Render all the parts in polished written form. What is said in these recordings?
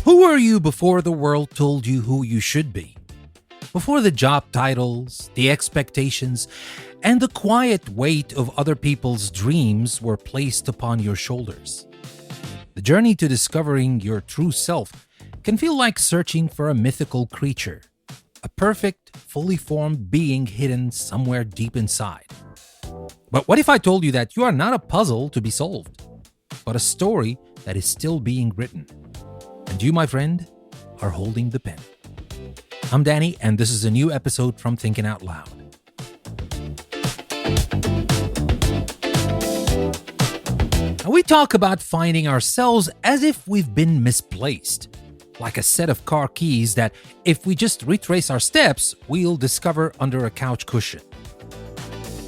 Who were you before the world told you who you should be? Before the job titles, the expectations, and the quiet weight of other people's dreams were placed upon your shoulders. The journey to discovering your true self can feel like searching for a mythical creature, a perfect, fully formed being hidden somewhere deep inside. But what if I told you that you are not a puzzle to be solved, but a story that is still being written? And you, my friend, are holding the pen. I'm Danny, and this is a new episode from Thinking Out Loud. Now, we talk about finding ourselves as if we've been misplaced, like a set of car keys that, if we just retrace our steps, we'll discover under a couch cushion.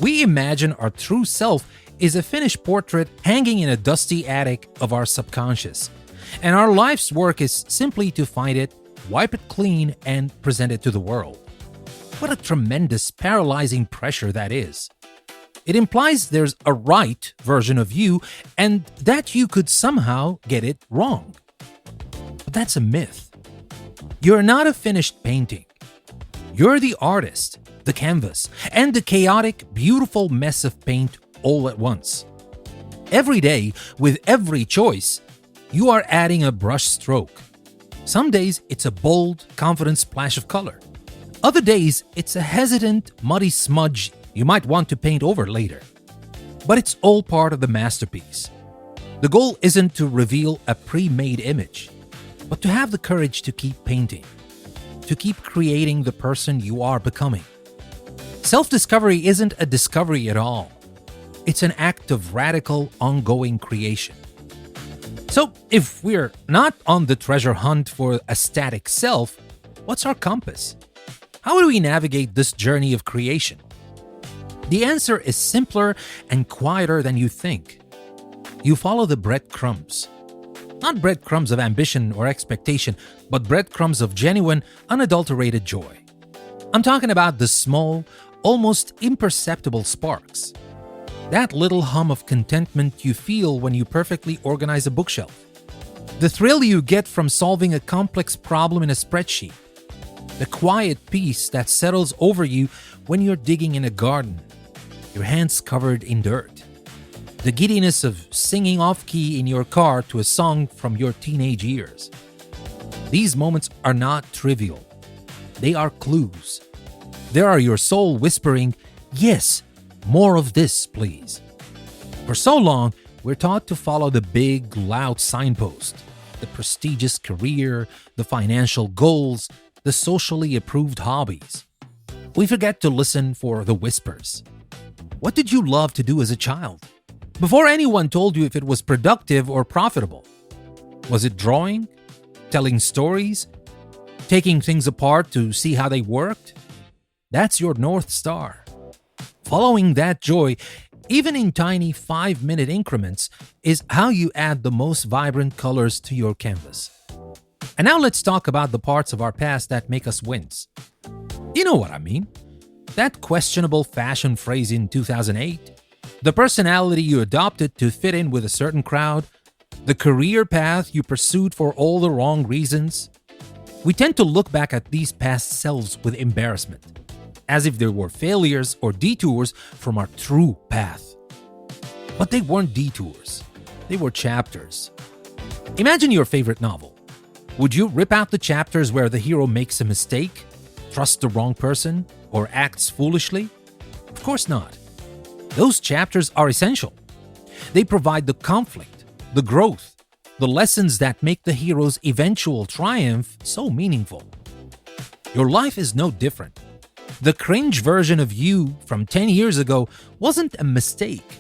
We imagine our true self is a finished portrait hanging in a dusty attic of our subconscious, and our life's work is simply to find it, wipe it clean, and present it to the world. What a tremendous, paralyzing pressure that is. It implies there's a right version of you and that you could somehow get it wrong. But that's a myth. You're not a finished painting. You're the artist, the canvas, and the chaotic, beautiful mess of paint all at once. Every day, with every choice, you are adding a brush stroke. Some days, it's a bold, confident splash of color. Other days, it's a hesitant, muddy smudge you might want to paint over later. But it's all part of the masterpiece. The goal isn't to reveal a pre-made image, but to have the courage to keep painting, to keep creating the person you are becoming. Self-discovery isn't a discovery at all. It's an act of radical, ongoing creation. So, if we're not on the treasure hunt for a static self, what's our compass? How do we navigate this journey of creation? The answer is simpler and quieter than you think. You follow the breadcrumbs. Not breadcrumbs of ambition or expectation, but breadcrumbs of genuine, unadulterated joy. I'm talking about the small, almost imperceptible sparks. That little hum of contentment you feel when you perfectly organize a bookshelf. The thrill you get from solving a complex problem in a spreadsheet. The quiet peace that settles over you when you're digging in a garden, your hands covered in dirt. The giddiness of singing off-key in your car to a song from your teenage years. These moments are not trivial. They are clues. They are your soul whispering, "Yes, more of this, please." For so long, we're taught to follow the big, loud signpost, the prestigious career, the financial goals, the socially approved hobbies. We forget to listen for the whispers. What did you love to do as a child? Before anyone told you if it was productive or profitable. Was it drawing? Telling stories? Taking things apart to see how they worked? That's your North Star. Following that joy, even in tiny 5-minute increments, is how you add the most vibrant colors to your canvas. And now let's talk about the parts of our past that make us wince. You know what I mean. That questionable fashion phrase in 2008, the personality you adopted to fit in with a certain crowd, the career path you pursued for all the wrong reasons. We tend to look back at these past selves with embarrassment, as if they were failures or detours from our true path. But they weren't detours. They were chapters. Imagine your favorite novel. Would you rip out the chapters where the hero makes a mistake, trusts the wrong person, or acts foolishly? Of course not. Those chapters are essential. They provide the conflict, the growth, the lessons that make the hero's eventual triumph so meaningful. Your life is no different. The cringe version of you from 10 years ago wasn't a mistake.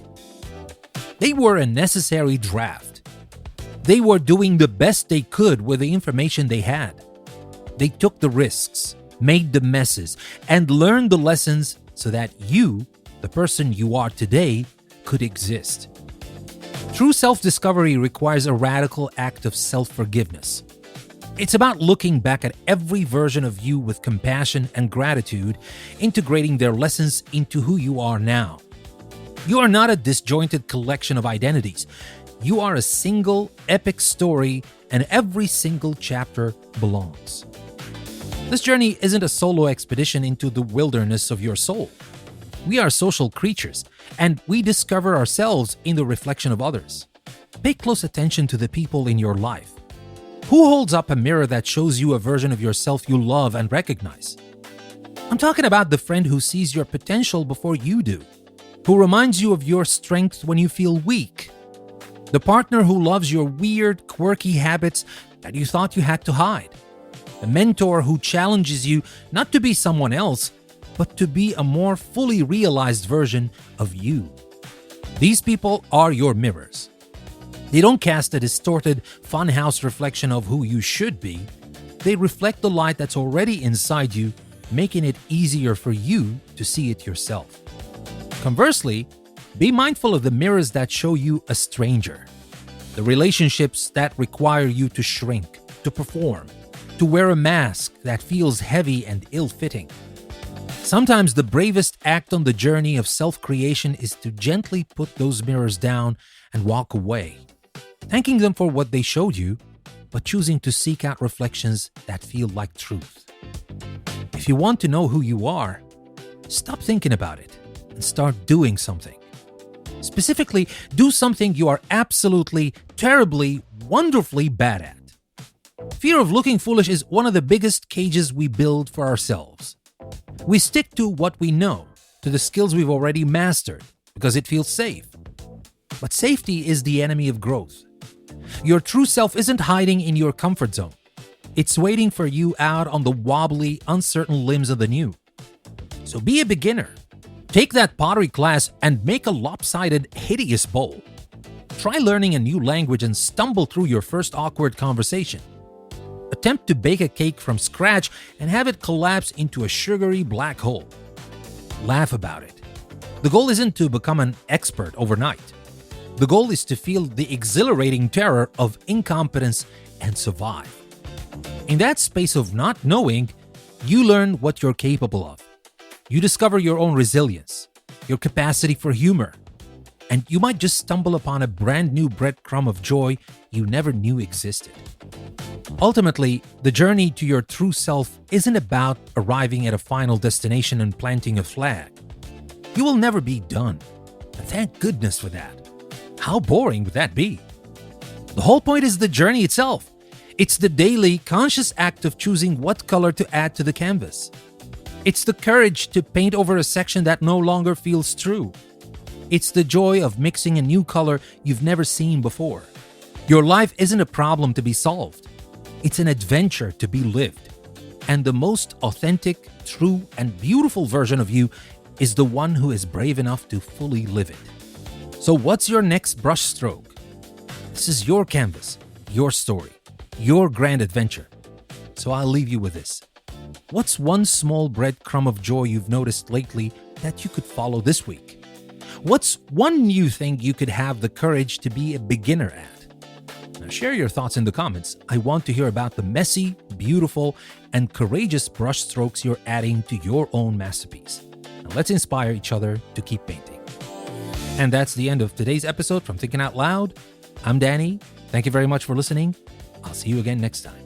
They were a necessary draft. They were doing the best they could with the information they had. They took the risks, made the messes, and learned the lessons so that you, the person you are today, could exist. True self-discovery requires a radical act of self-forgiveness. It's about looking back at every version of you with compassion and gratitude, integrating their lessons into who you are now. You are not a disjointed collection of identities. You are a single, epic story and every single chapter belongs. This journey isn't a solo expedition into the wilderness of your soul. We are social creatures, and we discover ourselves in the reflection of others. Pay close attention to the people in your life. Who holds up a mirror that shows you a version of yourself you love and recognize? I'm talking about the friend who sees your potential before you do, who reminds you of your strength when you feel weak, the partner who loves your weird, quirky habits that you thought you had to hide, the mentor who challenges you not to be someone else, but to be a more fully realized version of you. These people are your mirrors. They don't cast a distorted, funhouse reflection of who you should be. They reflect the light that's already inside you, making it easier for you to see it yourself. Conversely, be mindful of the mirrors that show you a stranger, the relationships that require you to shrink, to perform, to wear a mask that feels heavy and ill-fitting. Sometimes the bravest act on the journey of self-creation is to gently put those mirrors down and walk away, thanking them for what they showed you, but choosing to seek out reflections that feel like truth. If you want to know who you are, stop thinking about it and start doing something. Specifically, do something you are absolutely, terribly, wonderfully bad at. Fear of looking foolish is one of the biggest cages we build for ourselves. We stick to what we know, to the skills we've already mastered, because it feels safe. But safety is the enemy of growth. Your true self isn't hiding in your comfort zone. It's waiting for you out on the wobbly, uncertain limbs of the new. So be a beginner. Take that pottery class and make a lopsided, hideous bowl. Try learning a new language and stumble through your first awkward conversation. Attempt to bake a cake from scratch and have it collapse into a sugary black hole. Laugh about it. The goal isn't to become an expert overnight. The goal is to feel the exhilarating terror of incompetence and survive. In that space of not knowing, you learn what you're capable of. You discover your own resilience, your capacity for humor, and you might just stumble upon a brand new breadcrumb of joy you never knew existed. Ultimately, the journey to your true self isn't about arriving at a final destination and planting a flag. You will never be done, and thank goodness for that. How boring would that be? The whole point is the journey itself. It's the daily, conscious act of choosing what color to add to the canvas. It's the courage to paint over a section that no longer feels true. It's the joy of mixing a new color you've never seen before. Your life isn't a problem to be solved. It's an adventure to be lived. And the most authentic, true, and beautiful version of you is the one who is brave enough to fully live it. So what's your next brushstroke? This is your canvas, your story, your grand adventure. So I'll leave you with this. What's one small breadcrumb of joy you've noticed lately that you could follow this week? What's one new thing you could have the courage to be a beginner at? Now share your thoughts in the comments. I want to hear about the messy, beautiful, and courageous brushstrokes you're adding to your own masterpiece. Now let's inspire each other to keep painting. And that's the end of today's episode from Thinking Out Loud. I'm Danny. Thank you very much for listening. I'll see you again next time.